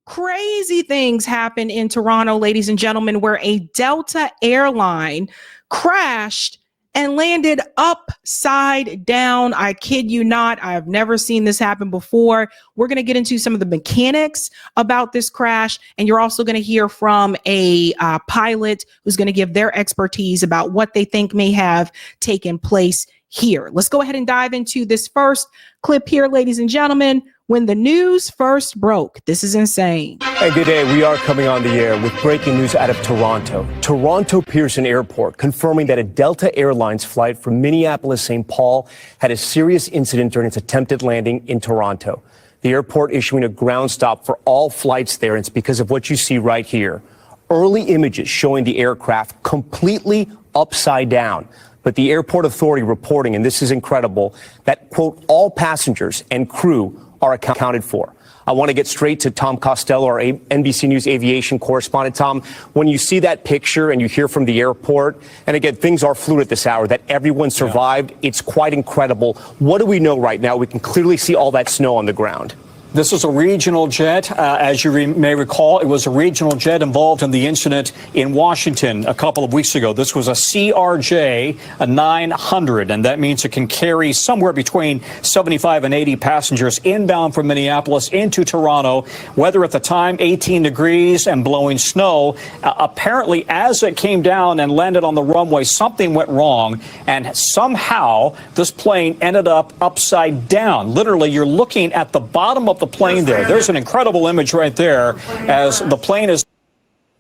Crazy things happen in Toronto, ladies and gentlemen, where a Delta airline crashed and landed upside down. I kid you not. I have never seen this happen before. We're going to get into some of the mechanics about this crash, and you're also going to hear from a pilot who's going to give their expertise about what they think may have taken place here. Let's go ahead and dive into this first clip here, ladies and gentlemen. When the news first broke, this is insane. Hey, good day. We are coming on the air with breaking news out of Toronto. Toronto Pearson Airport confirming that a Delta Airlines flight from Minneapolis-St. Paul had a serious incident during its attempted landing in Toronto. The airport issuing a ground stop for all flights there. And it's because of what you see right here. Early images showing the aircraft completely upside down. But the airport authority reporting, and this is incredible, that, quote, all passengers and crew are accounted for. I want to get straight to Tom Costello, our NBC News aviation correspondent. Tom, when you see that picture and you hear from the airport, and again, things are fluid at this hour, that everyone survived, it's quite incredible. What do we know right now? We can clearly see all that snow on the ground. This is a regional jet. As you may recall, it was a regional jet involved in the incident in Washington a couple of weeks ago. This was a CRJ, a 900, and that means it can carry somewhere between 75 and 80 passengers inbound from Minneapolis into Toronto. Weather at the time, 18 degrees and blowing snow. Apparently, as it came down and landed on the runway, something went wrong, and somehow this plane ended up upside down. Literally, you're looking at the bottom of the plane there. There's an incredible image right there as the plane is.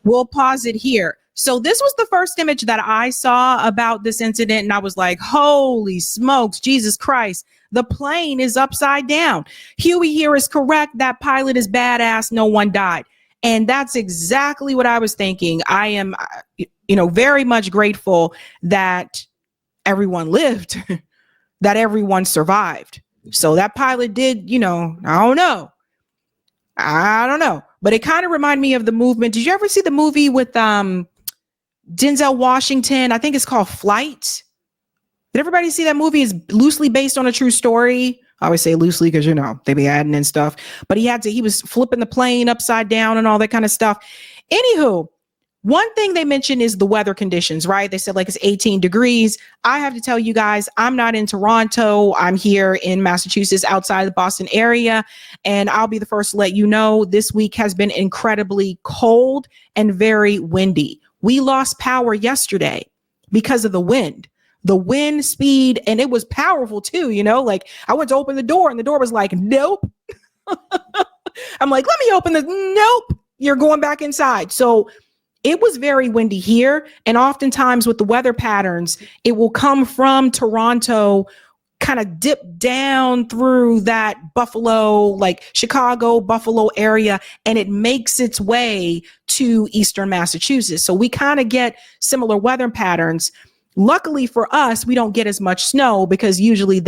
We'll pause it here. So this was the first image that I saw about this incident, and I was like, holy smokes, Jesus Christ, the plane is upside down. Huey here is correct. That pilot is badass. No one died. And that's exactly what I was thinking. I am, very much grateful that everyone lived, that everyone survived. So that pilot did, I don't know. But it kind of reminded me of the movement. Did you ever see the movie with Denzel Washington? I think it's called Flight. Did everybody see that movie? It's loosely based on a true story. I always say loosely because, they be adding and stuff. But he was flipping the plane upside down and all that kind of stuff. Anywho, one thing they mentioned is the weather conditions, right? They said it's 18 degrees. I have to tell you guys, I'm not in Toronto. I'm here in Massachusetts, outside the Boston area. And I'll be the first to let you know this week has been incredibly cold and very windy. We lost power yesterday because of the wind speed. And it was powerful too, I went to open the door and the door was like, nope. I'm like, let me open nope, you're going back inside. So it was very windy here. And oftentimes with the weather patterns, it will come from Toronto, kind of dip down through that Buffalo, Chicago, Buffalo area, and it makes its way to Eastern Massachusetts. So we kind of get similar weather patterns. Luckily for us, we don't get as much snow because usually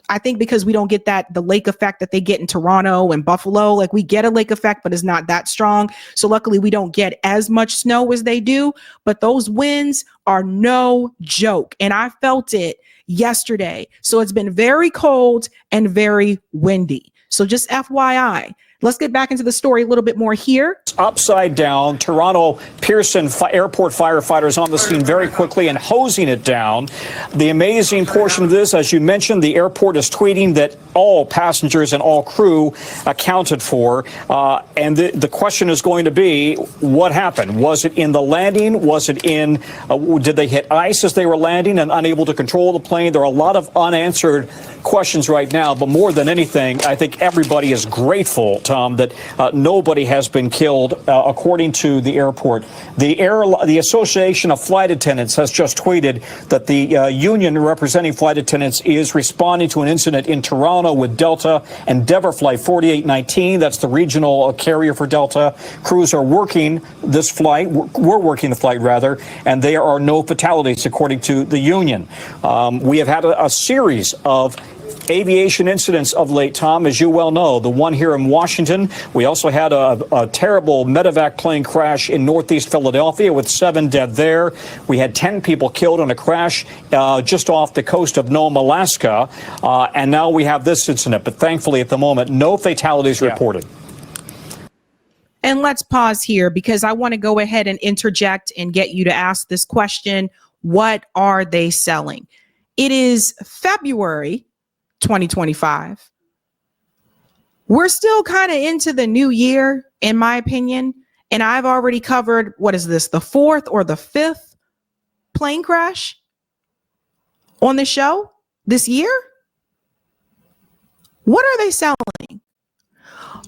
I think because we don't get the lake effect that they get in Toronto and Buffalo. We get a lake effect, but it's not that strong. So luckily we don't get as much snow as they do, but those winds are no joke. And I felt it yesterday. So it's been very cold and very windy. So just FYI. Let's get back into the story a little bit more here. Upside down, Toronto Pearson Airport firefighters on the scene very quickly and hosing it down. The amazing portion of this, as you mentioned, the airport is tweeting that all passengers and all crew accounted for. And the question is going to be, what happened? Was it in the landing? Was it did they hit ice as they were landing and unable to control the plane? There are a lot of unanswered questions right now, but more than anything, I think everybody is grateful, Tom, that nobody has been killed, according to the airport. The Association of Flight Attendants has just tweeted that the union representing flight attendants is responding to an incident in Toronto with Delta Endeavour Flight 4819. That's the regional carrier for Delta. Crews are working this flight. We're working the flight, rather, and there are no fatalities, according to the union. We have had a series of aviation incidents of late, Tom, as you well know. The one here in Washington. We also had a terrible medevac plane crash in northeast Philadelphia with 7 dead there. We had 10 people killed in a crash just off the coast of Nome, Alaska. And now we have this incident. But thankfully, at the moment, no fatalities reported. And let's pause here because I want to go ahead and interject and get you to ask this question. What are they selling? It is February 2025. We're still kind of into the new year, in my opinion. And I've already covered, what is this, the 4th or the 5th plane crash on the show this year? What are they selling?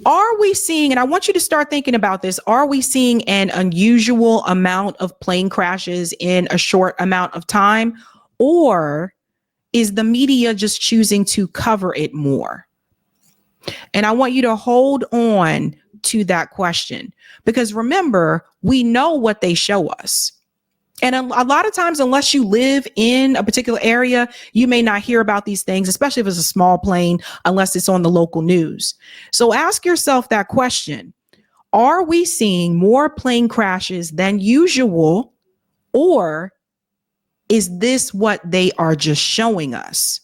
Are we seeing, and I want you to start thinking about this, are we seeing an unusual amount of plane crashes in a short amount of time? Or is the media just choosing to cover it more? And I want you to hold on to that question, because remember, we know what they show us. And a lot of times, unless you live in a particular area, you may not hear about these things, especially if it's a small plane, unless it's on the local news. So ask yourself that question. Are we seeing more plane crashes than usual, or is this what they are just showing us?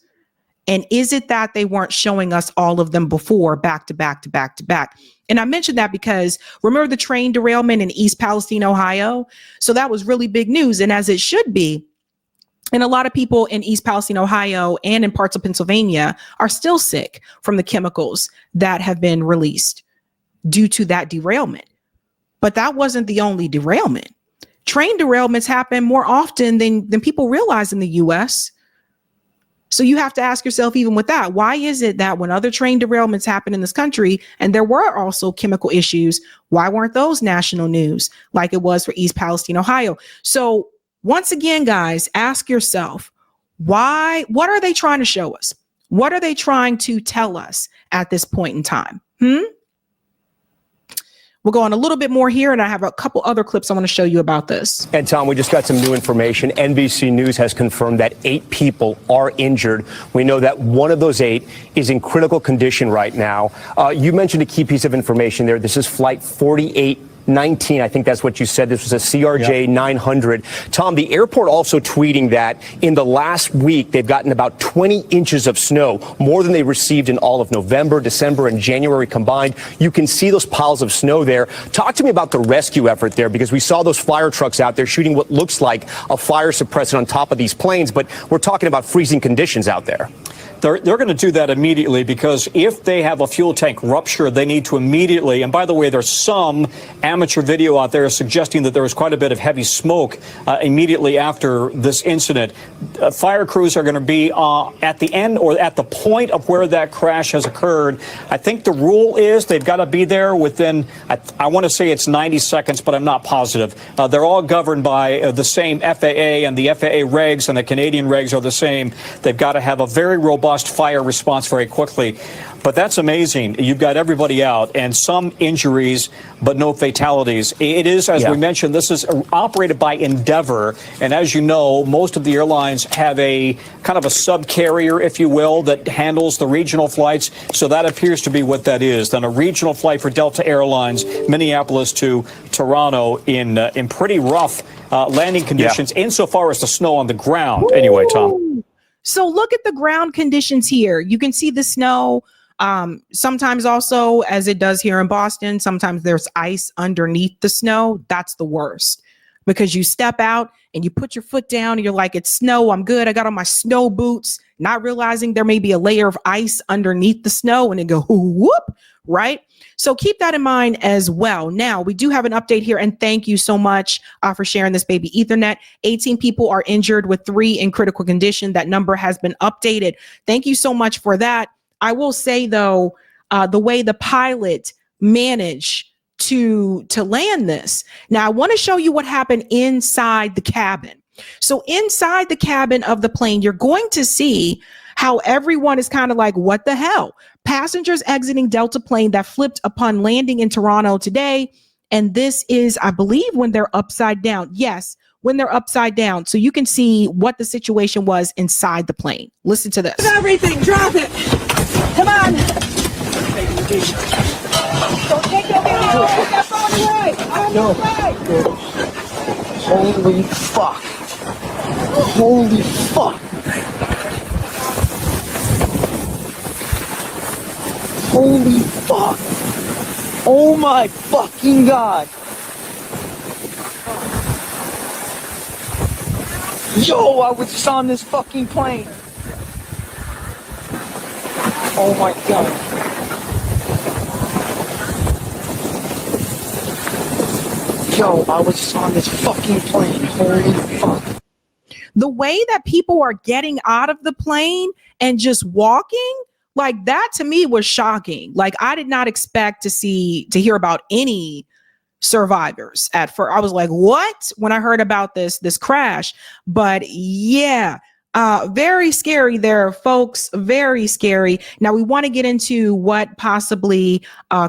And is it that they weren't showing us all of them before, back to back to back to back? And I mentioned that because remember the train derailment in East Palestine, Ohio? So that was really big news. And as it should be, and a lot of people in East Palestine, Ohio, and in parts of Pennsylvania are still sick from the chemicals that have been released due to that derailment. But that wasn't the only derailment. Train derailments happen more often than people realize in the US. So you have to ask yourself, even with that, why is it that when other train derailments happen in this country, and there were also chemical issues, why weren't those national news like it was for East Palestine, Ohio? So once again, guys, ask yourself, what are they trying to show us? What are they trying to tell us at this point in time? We'll go on a little bit more here, and I have a couple other clips I want to show you about this. And Tom, we just got some new information. NBC News has confirmed that 8 people are injured. We know that one of those 8 is in critical condition right now. You mentioned a key piece of information there. This is flight 4819. I think that's what you said. This was a CRJ 900. Tom, the airport also tweeting that in the last week, they've gotten about 20 inches of snow, more than they received in all of November, December, and January combined. You can see those piles of snow there. Talk to me about the rescue effort there, because we saw those fire trucks out there shooting what looks like a fire suppressant on top of these planes, but we're talking about freezing conditions out there. They're going to do that immediately, because if they have a fuel tank rupture, they need to immediately. And by the way, there's some amateur video out there suggesting that there was quite a bit of heavy smoke immediately after this incident. Fire crews are going to be at the end or at the point of where that crash has occurred. I think the rule is they've got to be there within, I want to say it's 90 seconds, but I'm not positive. They're all governed by the same FAA, and the FAA regs and the Canadian regs are the same. They've got to have a very robust fire response very quickly. But that's amazing. You've got everybody out and some injuries, but no fatalities. It is, as we mentioned, this is operated by Endeavor. And as you know, most of the airlines have a kind of a subcarrier, if you will, that handles the regional flights. So that appears to be what that is. Then a regional flight for Delta Airlines, Minneapolis to Toronto in pretty rough landing conditions insofar as the snow on the ground. Anyway, Tom. So look at the ground conditions here. You can see the snow. Sometimes also, as it does here in Boston, sometimes there's ice underneath the snow. That's the worst, because you step out and you put your foot down and you're like, it's snow, I'm good. I got on my snow boots, not realizing there may be a layer of ice underneath the snow, and it go whoop, right? So keep that in mind as well. Now, we do have an update here, and thank you so much for sharing this, baby Ethernet. 18 people are injured with 3 in critical condition. That number has been updated. Thank you so much for that. I will say, though, the way the pilot managed to land this. Now, I want to show you what happened inside the cabin. So inside the cabin of the plane, you're going to see how everyone is kind of like, what the hell? Passengers exiting Delta plane that flipped upon landing in Toronto today. And this is, I believe, when they're upside down. Yes, when they're upside down. So you can see what the situation was inside the plane. Listen to this. Everything, drop it. Come on. Don't take no video. Take that phone away. Holy fuck. Holy fuck. Holy fuck. Oh my fucking God. Yo, I was just on this fucking plane. Oh my God. Yo, I was just on this fucking plane. Holy fuck. The way that people are getting out of the plane and just walking, like that to me was shocking. Like I did not expect to hear about any survivors at first. I was like, what? When I heard about this crash. But yeah, very scary there, folks. Very scary. Now we want to get into what possibly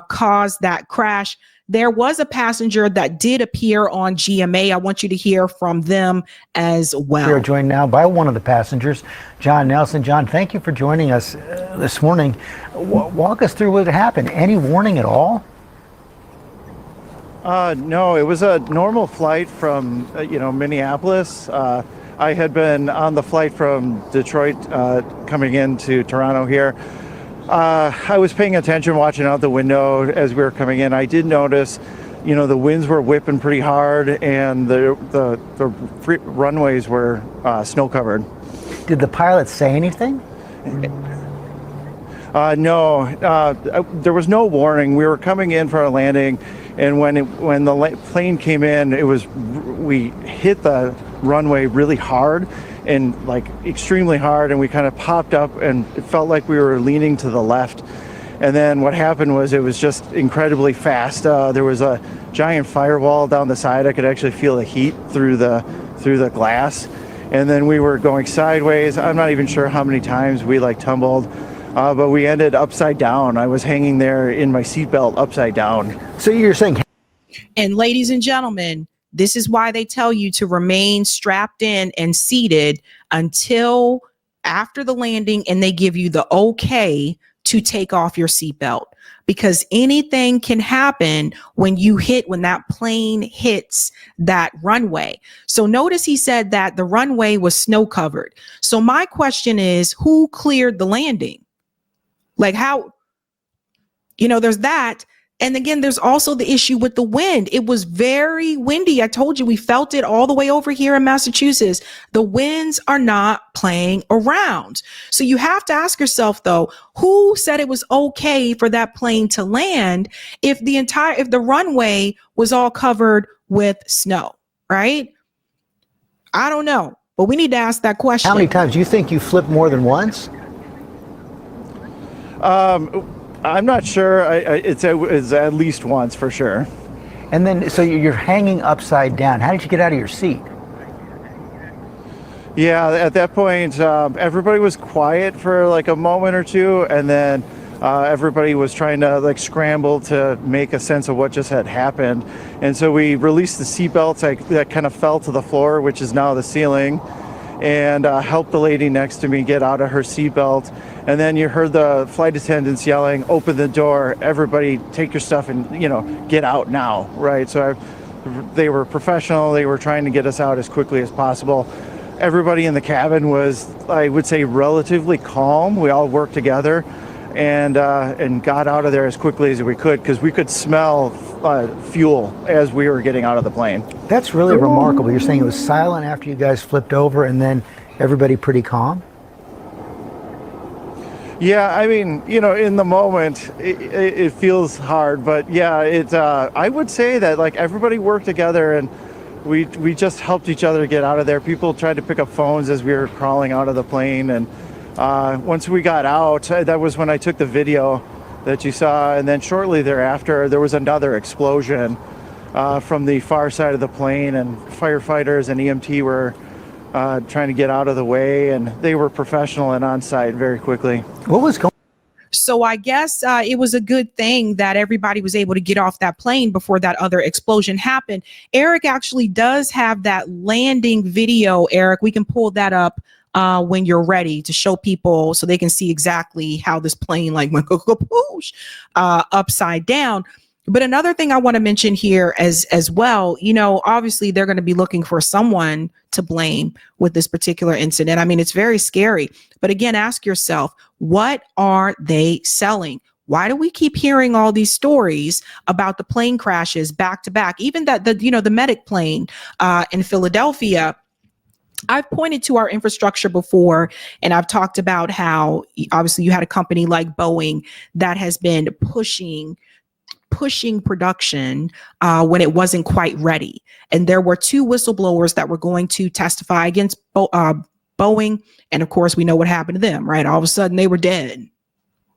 caused that crash. There was a passenger that did appear on GMA. I want you to hear from them as well. We are joined now by one of the passengers, John Nelson. John, thank you for joining us this morning. Walk us through what happened. Any warning at all? No, it was a normal flight from, Minneapolis. I had been on the flight from Detroit coming into Toronto here. I was paying attention, watching out the window as we were coming in. I did notice, the winds were whipping pretty hard and the runways were snow covered. Did the pilot say anything? No, there was no warning. We were coming in for a landing, and when the plane came in, we hit the runway really hard and like extremely hard, and we kind of popped up and it felt like we were leaning to the left. And then what happened was it was just incredibly fast. There was a giant firewall down the side. I could actually feel the heat through the glass. And then we were going sideways. I'm not even sure how many times we tumbled, but we ended upside down. I was hanging there in my seatbelt upside down. So you're saying... And ladies and gentlemen, this is why they tell you to remain strapped in and seated until after the landing and they give you the okay to take off your seatbelt, because anything can happen when that plane hits that runway. So notice he said that the runway was snow covered. So my question is, who cleared the landing? Like how, there's that. And again, there's also the issue with the wind. It was very windy. I told you we felt it all the way over here in Massachusetts. The winds are not playing around. So you have to ask yourself, though, who said it was okay for that plane to land if the runway was all covered with snow, right? I don't know, but we need to ask that question. How many times do you think you flipped more than once? I'm not sure. It's at least once for sure. And then, so you're hanging upside down. How did you get out of your seat? Yeah, at that point, everybody was quiet for a moment or two, and then everybody was trying to scramble to make a sense of what just had happened. And so we released the seatbelts that kind of fell to the floor, which is now the ceiling, and helped the lady next to me get out of her seatbelt. And then you heard the flight attendants yelling, "Open the door, everybody take your stuff and, get out now," right? So they were professional. They were trying to get us out as quickly as possible. Everybody in the cabin was, I would say, relatively calm. We all worked together and got out of there as quickly as we could, because we could smell fuel as we were getting out of the plane. That's really remarkable. You're saying it was silent after you guys flipped over and then everybody pretty calm? Yeah, I mean, in the moment, it feels hard, but yeah, I would say that everybody worked together and we just helped each other get out of there. People tried to pick up phones as we were crawling out of the plane, and once we got out, that was when I took the video that you saw, and then shortly thereafter, there was another explosion from the far side of the plane, and firefighters and EMT were trying to get out of the way, and they were professional and on site very quickly. What was going So I guess it was a good thing that everybody was able to get off that plane before that other explosion happened. Eric actually does have that landing video. Eric, we can pull that up when you're ready to show people so they can see exactly how this plane like went upside down. But another thing I want to mention here as well, you know, obviously they're going to be looking for someone to blame with this particular incident. I mean, it's very scary. But again, ask yourself, what are they selling? Why do we keep hearing all these stories about the plane crashes back to back? Even that the medic plane in Philadelphia. I've pointed to our infrastructure before, and I've talked about how obviously you had a company like Boeing that has been pushing production when it wasn't quite ready. And there were two whistleblowers that were going to testify against Boeing. And of course, we know what happened to them, right? All of a sudden they were dead,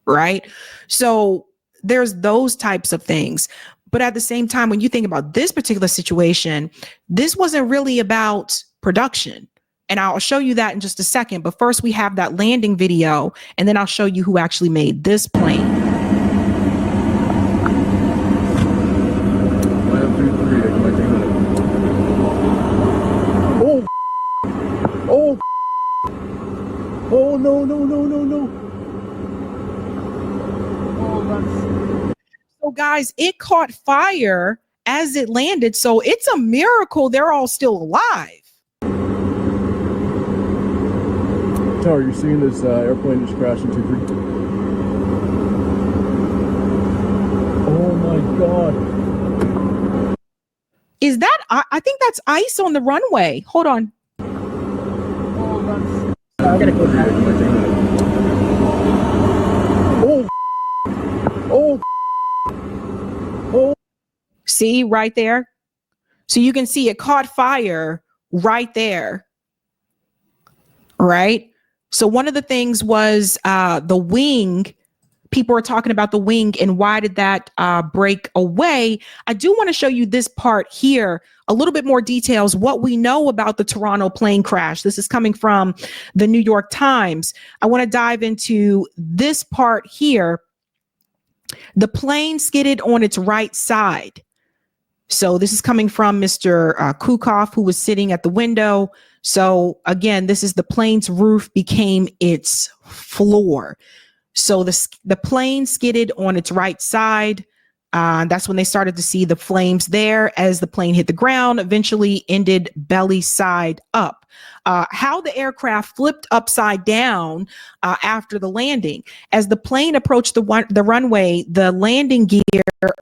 right? So there's those types of things. But at the same time, when you think about this particular situation, this wasn't really about production. And I'll show you that in just a second. But first, we have that landing video, and then I'll show you who actually made this plane. Oh, no. So guys, it caught fire as it landed. So it's a miracle they're all still alive. Tower, you're seeing this airplane just crash into 3. Oh my God. Is that, I think that's ice on the runway. Hold on. I'm gonna go back. Oh. See right there? So you can see it caught fire right there. Right? So one of the things was the wing. People are talking about the wing and why did that break away? I do want to show you this part here, a little bit more details, what we know about the Toronto plane crash. This is coming from the New York Times. I want to dive into this part here. The plane skidded on its right side. So this is coming from Mr. Kukoff, who was sitting at the window. So again, this is the plane's roof became its floor. So the plane skidded on its right side. That's when they started to see the flames there as the plane hit the ground, eventually ended belly side up. How the aircraft flipped upside down after the landing. As the plane approached the runway, the landing gear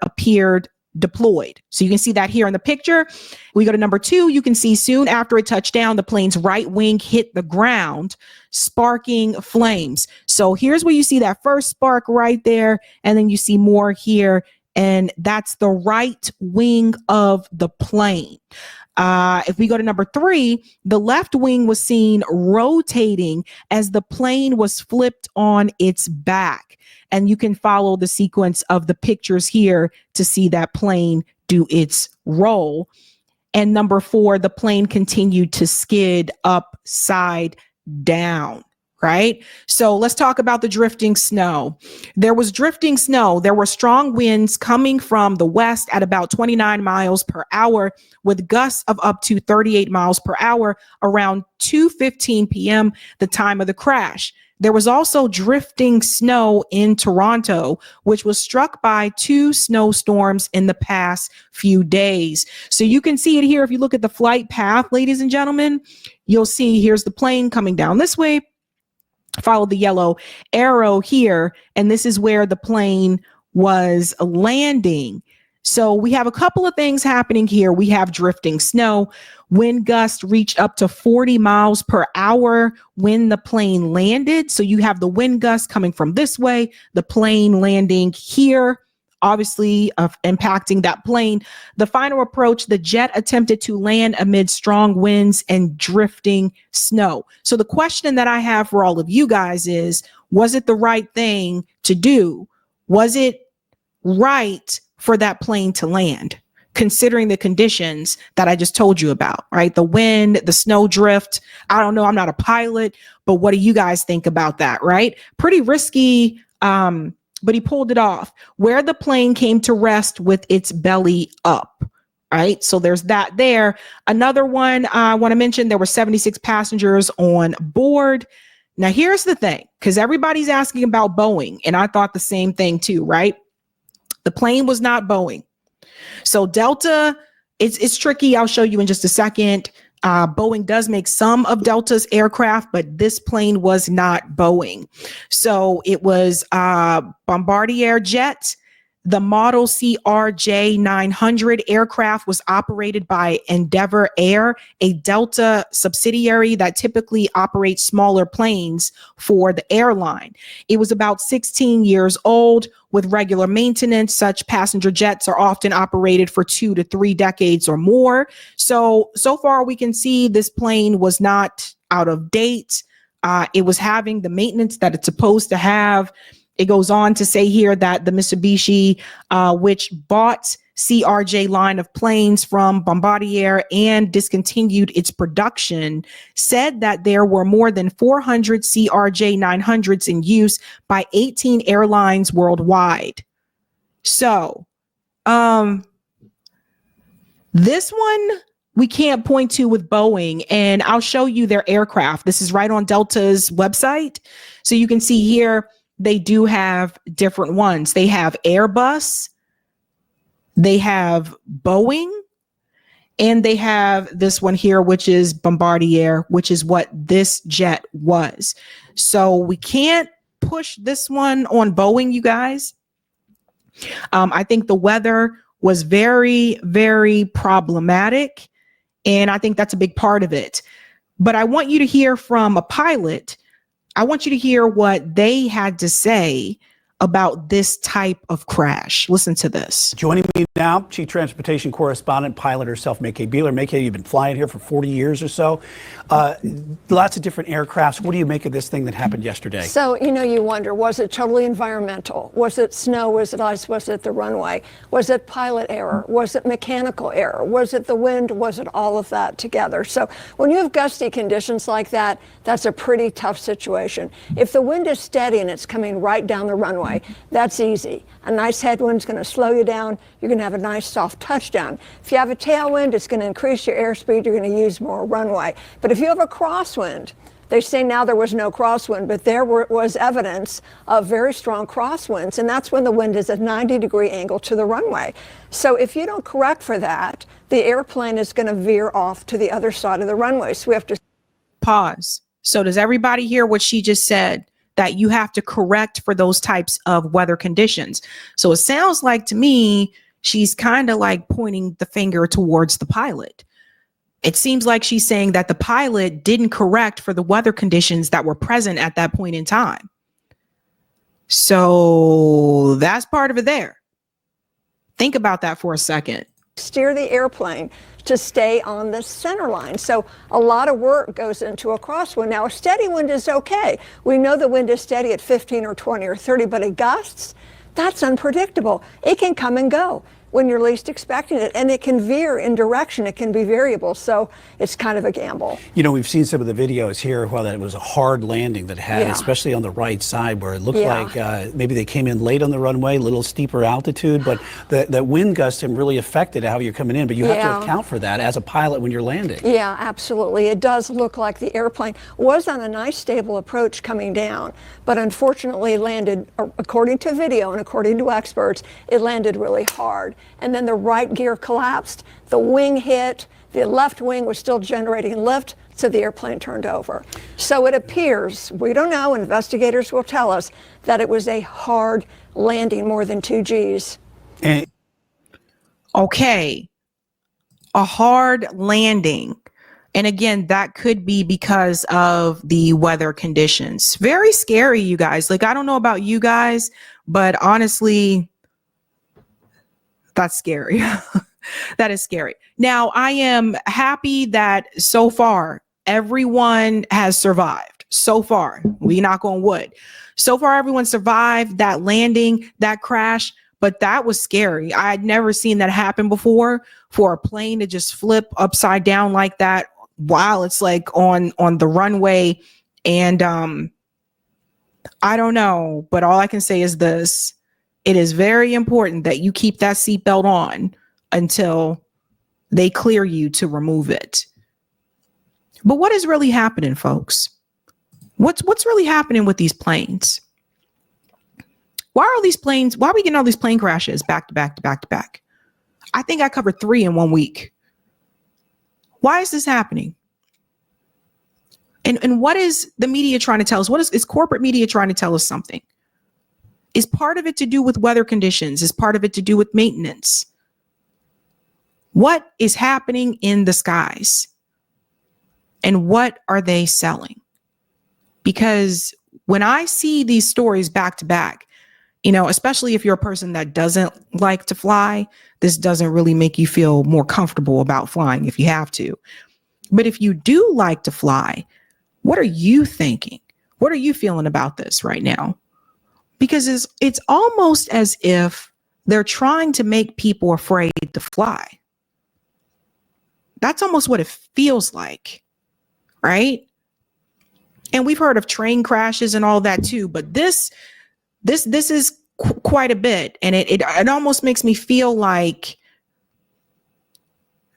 appeared deployed. So you can see that here in the picture. We go to number 2. You can see soon after it touched down, the plane's right wing hit the ground, sparking flames. So here's where you see that first spark right there. And then you see more here. And that's the right wing of the plane. If we go to number 3, the left wing was seen rotating as the plane was flipped on its back. And you can follow the sequence of the pictures here to see that plane do its roll. And number 4, the plane continued to skid upside down. Right? So let's talk about the drifting snow. There was drifting snow. There were strong winds coming from the west at about 29 miles per hour with gusts of up to 38 miles per hour around 2:15 p.m., the time of the crash. There was also drifting snow in Toronto, which was struck by 2 snowstorms in the past few days. So you can see it here. If you look at the flight path, ladies and gentlemen, you'll see here's the plane coming down this way. Follow the yellow arrow here, and this is where the plane was landing. So we have a couple of things happening here. We have drifting snow. Wind gusts reached up to 40 miles per hour when the plane landed. So you have the wind gusts coming from this way, the plane landing here, obviously impacting that plane. The final approach, the jet attempted to land amid strong winds and drifting snow. So the question that I have for all of you guys is, was it the right thing to do? Was it right for that plane to land, considering the conditions that I just told you about, right? The wind, the snow drift. I don't know. I'm not a pilot, but what do you guys think about that, right? Pretty risky But he pulled it off where the plane came to rest with its belly up. Right. So there's that there. Another one I want to mention, there were 76 passengers on board. Now, here's the thing, because everybody's asking about Boeing, and I thought the same thing too, right? The plane was not Boeing. So Delta, it's tricky. I'll show you in just a second. Boeing does make some of Delta's aircraft, but this plane was not Boeing. So it was Bombardier jet. The model CRJ 900 aircraft was operated by Endeavor Air, a Delta subsidiary that typically operates smaller planes for the airline. It was about 16 years old. With regular maintenance, such passenger jets are often operated for 2 to 3 decades or more. So far we can see this plane was not out of date. It was having the maintenance that it's supposed to have. It goes on to say here that the Mitsubishi, which bought CRJ line of planes from Bombardier and discontinued its production, said that there were more than 400 CRJ 900s in use by 18 airlines worldwide. So, this one we can't point to with Boeing, and I'll show you their aircraft. This is right on Delta's website. So you can see here, they do have different ones. They have Airbus, they have Boeing, and they have this one here, which is Bombardier, which is what this jet was. So we can't push this one on Boeing, you guys. I think the weather was very, very problematic, and I think that's a big part of it. But I want you to hear from a pilot. I want you to hear what they had to say about this type of crash. Listen to this. Joining me now, Chief Transportation Correspondent, pilot herself, May-K Beeler. May-K, you've been flying here for 40 years or so. Lots of different aircrafts. What do you make of this thing that happened yesterday? So, you wonder, was it totally environmental? Was it snow? Was it ice? Was it the runway? Was it pilot error? Was it mechanical error? Was it the wind? Was it all of that together? So when you have gusty conditions like that, that's a pretty tough situation. If the wind is steady and it's coming right down the runway, that's easy. A nice headwind's going to slow you down. You're going to have a nice soft touchdown. If you have a tailwind, it's going to increase your airspeed. You're going to use more runway. But if you have a crosswind, they say now there was no crosswind, but there was evidence of very strong crosswinds, and that's when the wind is at 90-degree angle to the runway. So if you don't correct for that, the airplane is going to veer off to the other side of the runway. So we have to pause. So does everybody hear what she just said? That you have to correct for those types of weather conditions. So it sounds like to me, she's kind of like pointing the finger towards the pilot. It seems like she's saying that the pilot didn't correct for the weather conditions that were present at that point in time. So that's part of it there. Think about that for a second. Steer the airplane to stay on the center line. So a lot of work goes into a crosswind. Now, a steady wind is okay. We know the wind is steady at 15 or 20 or 30, but it gusts, that's unpredictable. It can come and go when you're least expecting it, and it can veer in direction. It can be variable, so it's kind of a gamble. We've seen some of the videos here while that it was a hard landing that had, especially on the right side, where it looked like maybe they came in late on the runway, a little steeper altitude, but the wind gusts have really affected how you're coming in, but you have to account for that as a pilot when you're landing. Yeah, absolutely. It does look like the airplane was on a nice stable approach coming down, but unfortunately landed, according to video and according to experts, it landed really hard. And then the right gear collapsed, the wing hit, the left wing was still generating lift, so the airplane turned over. So it appears, we don't know, investigators will tell us, that it was a hard landing, more than 2 Gs. Okay, a hard landing. And again, that could be because of the weather conditions. Very scary, you guys. Like, I don't know about you guys, but honestly, that's scary. That is scary. Now, I am happy that so far everyone has survived. So far, we knock on wood. So far, everyone survived that landing, that crash, but that was scary. I had never seen that happen before, for a plane to just flip upside down like that while it's like on the runway. And I don't know, but all I can say is this. It is very important that you keep that seatbelt on until they clear you to remove it. But what is really happening, folks? What's really happening with these planes? Why are we getting all these plane crashes back to back to back to back? I think I covered 3 in 1 week. Why is this happening? And what is the media trying to tell us? What is corporate media trying to tell us something? Is part of it to do with weather conditions? Is part of it to do with maintenance? What is happening in the skies? And what are they selling? Because when I see these stories back to back, especially if you're a person that doesn't like to fly, this doesn't really make you feel more comfortable about flying if you have to. But if you do like to fly, what are you thinking? What are you feeling about this right now? Because it's almost as if they're trying to make people afraid to fly. That's almost what it feels like, right? And we've heard of train crashes and all that too, but this is quite a bit, and it almost makes me feel like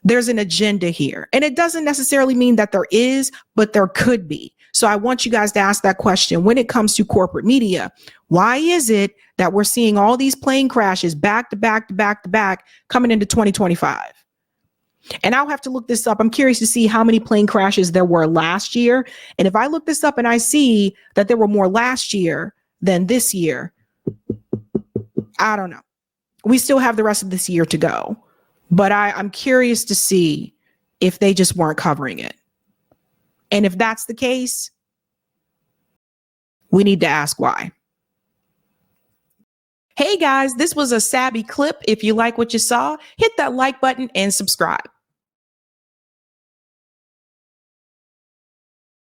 there's an agenda here. And it doesn't necessarily mean that there is, but there could be. So I want you guys to ask that question when it comes to corporate media. Why is it that we're seeing all these plane crashes back to back to back to back coming into 2025? And I'll have to look this up. I'm curious to see how many plane crashes there were last year. And if I look this up and I see that there were more last year than this year, I don't know. We still have the rest of this year to go. But I'm curious to see if they just weren't covering it. And if that's the case, we need to ask why. Hey guys, this was a Sabby clip. If you like what you saw, hit that like button and subscribe.